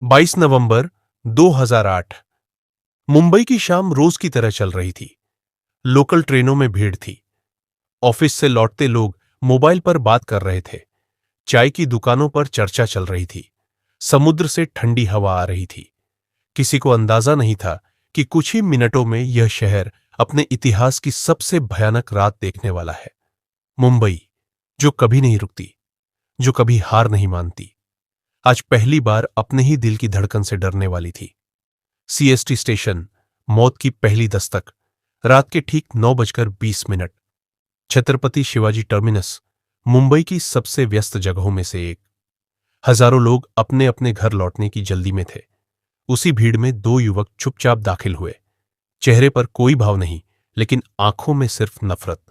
22 नवंबर 2008। मुंबई की शाम रोज की तरह चल रही थी। लोकल ट्रेनों में भीड़ थी। ऑफिस से लौटते लोग मोबाइल पर बात कर रहे थे। चाय की दुकानों पर चर्चा चल रही थी। समुद्र से ठंडी हवा आ रही थी। किसी को अंदाजा नहीं था कि कुछ ही मिनटों में यह शहर अपने इतिहास की सबसे भयानक रात देखने वाला है। मुंबई, जो कभी नहीं रुकती, जो कभी हार नहीं मानती, आज पहली बार अपने ही दिल की धड़कन से डरने वाली थी। सीएसटी स्टेशन, मौत की पहली दस्तक। रात के ठीक 9:20। छत्रपति शिवाजी टर्मिनस, मुंबई की सबसे व्यस्त जगहों में से एक। हजारों लोग अपने अपने घर लौटने की जल्दी में थे। उसी भीड़ में दो युवक चुपचाप दाखिल हुए। चेहरे पर कोई भाव नहीं, लेकिन आंखों में सिर्फ नफरत।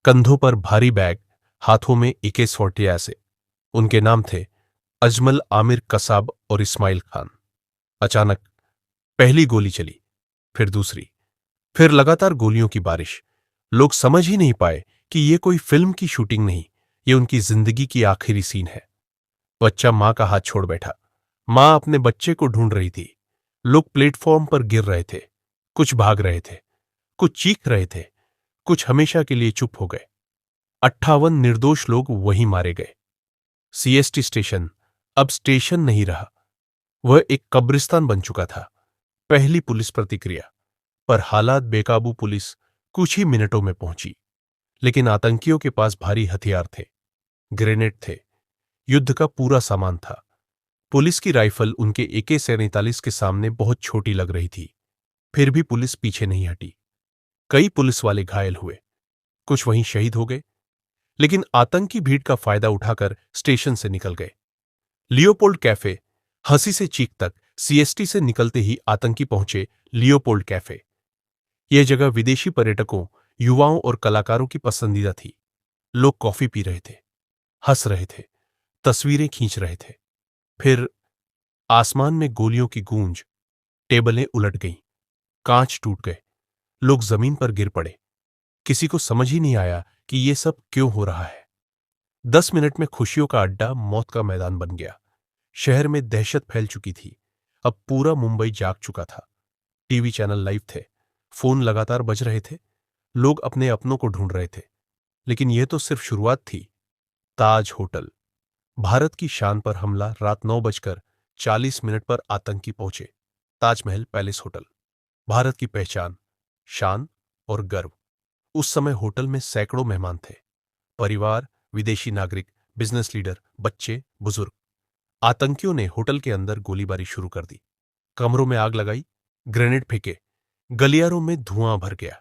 कंधों पर भारी बैग, हाथों में AK-47 से। उनके नाम थे अजमल आमिर कसाब और इस्माइल खान। अचानक पहली गोली चली, फिर दूसरी, फिर लगातार गोलियों की बारिश। लोग समझ ही नहीं पाए कि ये कोई फिल्म की शूटिंग नहीं, ये उनकी जिंदगी की आखिरी सीन है। बच्चा मां का हाथ छोड़ बैठा। मां अपने बच्चे को ढूंढ रही थी। लोग प्लेटफॉर्म पर गिर रहे थे। कुछ भाग रहे थे, कुछ चीख रहे थे, कुछ हमेशा के लिए चुप हो गए। 58 निर्दोष लोग वहीं मारे गए। सीएसटी स्टेशन अब स्टेशन नहीं रहा, वह एक कब्रिस्तान बन चुका था। पहली पुलिस प्रतिक्रिया। पर हालात बेकाबू। पुलिस कुछ ही मिनटों में पहुंची, लेकिन आतंकियों के पास भारी हथियार थे। ग्रेनेड थे, युद्ध का पूरा सामान था। पुलिस की राइफल उनके AK-47 के सामने बहुत छोटी लग रही थी। फिर भी पुलिस पीछे नहीं हटी। कई पुलिस वाले घायल हुए, कुछ वहीं शहीद हो गए। लेकिन आतंकी भीड़ का फायदा उठाकर स्टेशन से निकल गए। लियोपोल्ड कैफे, हंसी से चीख तक। सीएसटी से निकलते ही आतंकी पहुंचे लियोपोल्ड कैफे। यह जगह विदेशी पर्यटकों, युवाओं और कलाकारों की पसंदीदा थी। लोग कॉफी पी रहे थे, हंस रहे थे, तस्वीरें खींच रहे थे। फिर आसमान में गोलियों की गूंज। टेबलें उलट गईं, कांच टूट गए, लोग जमीन पर गिर पड़े। किसी को समझ ही नहीं आया कि यह सब क्यों हो रहा है। 10 मिनट में खुशियों का अड्डा मौत का मैदान बन गया। शहर में दहशत फैल चुकी थी। अब पूरा मुंबई जाग चुका था। टीवी चैनल लाइव थे, फोन लगातार बज रहे थे। लोग अपने अपनों को ढूंढ रहे थे। लेकिन यह तो सिर्फ शुरुआत थी। ताज होटल, भारत की शान पर हमला। रात 9:40 पर आतंकी पहुंचे। ताजमहल पैलेस होटल, भारत की पहचान, शान और गर्व। उस समय होटल में सैकड़ों मेहमान थे। परिवार, विदेशी नागरिक, बिजनेस लीडर, बच्चे, बुजुर्ग। आतंकियों ने होटल के अंदर गोलीबारी शुरू कर दी। कमरों में आग लगाई, ग्रेनेड फेंके, गलियारों में धुआं भर गया।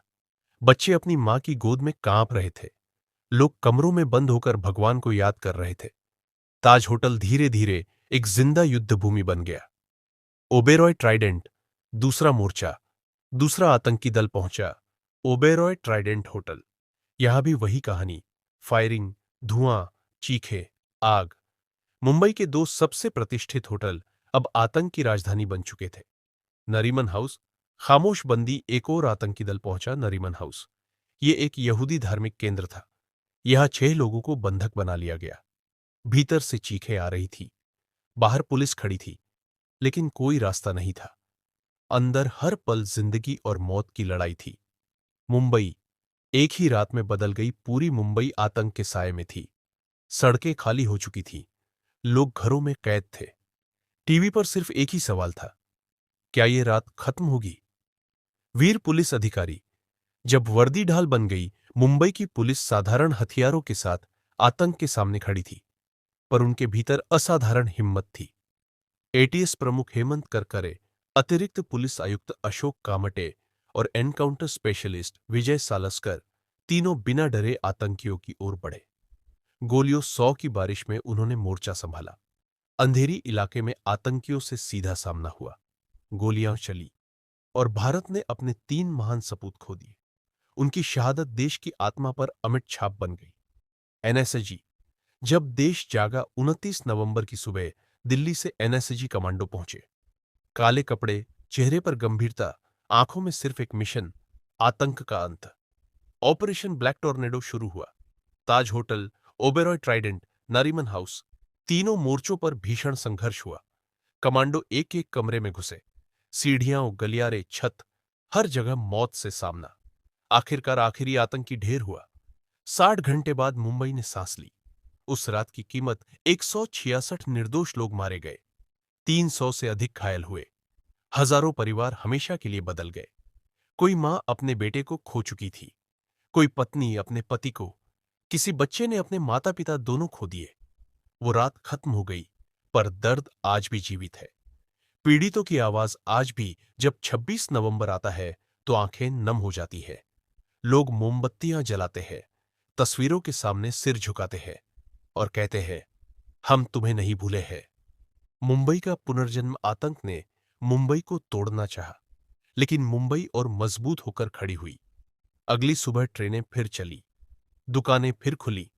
बच्चे अपनी मां की गोद में कांप रहे थे। लोग कमरों में बंद होकर भगवान को याद कर रहे थे। ताज होटल धीरे धीरे एक जिंदा युद्ध भूमि बन गया। ओबेरॉय ट्राइडेंट, दूसरा मोर्चा, दूसरा आतंकी दल पहुंचा। ओबेरॉय ट्राइडेंट होटल, यहां भी वही कहानी। फायरिंग, धुआं, चीखे, आग। मुंबई के दो सबसे प्रतिष्ठित होटल अब आतंक की राजधानी बन चुके थे। नरीमन हाउस, खामोश बंदी। एक और आतंकी दल पहुंचा नरीमन हाउस। ये एक यहूदी धार्मिक केंद्र था। यहां 6 लोगों को बंधक बना लिया गया। भीतर से चीखें आ रही थी, बाहर पुलिस खड़ी थी, लेकिन कोई रास्ता नहीं था। अंदर हर पल जिंदगी और मौत की लड़ाई थी। मुंबई एक ही रात में बदल गई। पूरी मुंबई आतंक के साए में थी। सड़कें खाली हो चुकी थीं, लोग घरों में कैद थे। टीवी पर सिर्फ एक ही सवाल था, क्या ये रात खत्म होगी? वीर पुलिस अधिकारी, जब वर्दी ढाल बन गई, मुंबई की पुलिस साधारण हथियारों के साथ आतंक के सामने खड़ी थी। पर उनके भीतर असाधारण हिम्मत थी। एटीएस प्रमुख हेमंत करकरे, अतिरिक्त पुलिस आयुक्त अशोक कामटे और एनकाउंटर स्पेशलिस्ट विजय सालस्कर, तीनों बिना डरे आतंकियों की ओर बढ़े। गोलियों 100 की बारिश में उन्होंने मोर्चा संभाला। अंधेरी इलाके में आतंकियों से सीधा सामना हुआ। गोलियां चली और भारत ने अपने 3 महान सपूत खो दिए। उनकी शहादत देश की आत्मा पर अमिट छाप बन गई। एनएसजी, जब देश जागा। 29 नवंबर की सुबह दिल्ली से एनएसजी कमांडो पहुंचे। काले कपड़े, चेहरे पर गंभीरता, आंखों में सिर्फ एक मिशन, आतंक का अंत। ऑपरेशन ब्लैक टॉर्नेडो शुरू हुआ। ताज होटल, ओबेरॉय ट्राइडेंट, नरीमन हाउस, तीनों मोर्चों पर भीषण संघर्ष हुआ। कमांडो एक एक कमरे में घुसे। सीढ़ियां, गलियारे, छत, हर जगह मौत से सामना। आखिरकार आखिरी आतंकी ढेर हुआ। 60 घंटे बाद मुंबई ने सांस ली। उस रात की कीमत 166 निर्दोष लोग मारे गए, 300 से अधिक घायल हुए, हजारों परिवार हमेशा के लिए बदल गए। कोई मां अपने बेटे को खो चुकी थी, कोई पत्नी अपने पति को, किसी बच्चे ने अपने माता पिता दोनों खो दिए। वो रात खत्म हो गई, पर दर्द आज भी जीवित है। पीड़ितों की आवाज आज भी जब 26 नवंबर आता है तो आंखें नम हो जाती है। लोग मोमबत्तियां जलाते हैं, तस्वीरों के सामने सिर झुकाते हैं और कहते हैं, हम तुम्हें नहीं भूले हैं। मुंबई का पुनर्जन्म आतंक ने मुंबई को तोड़ना चाहा, लेकिन मुंबई और मजबूत होकर खड़ी हुई। अगली सुबह ट्रेनें फिर चली, दुकानें फिर खुली,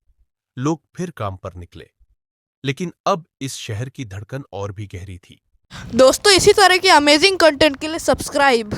लोग फिर काम पर निकले। लेकिन अब इस शहर की धड़कन और भी गहरी थी। दोस्तों, इसी तरह के अमेजिंग कंटेंट के लिए सब्सक्राइब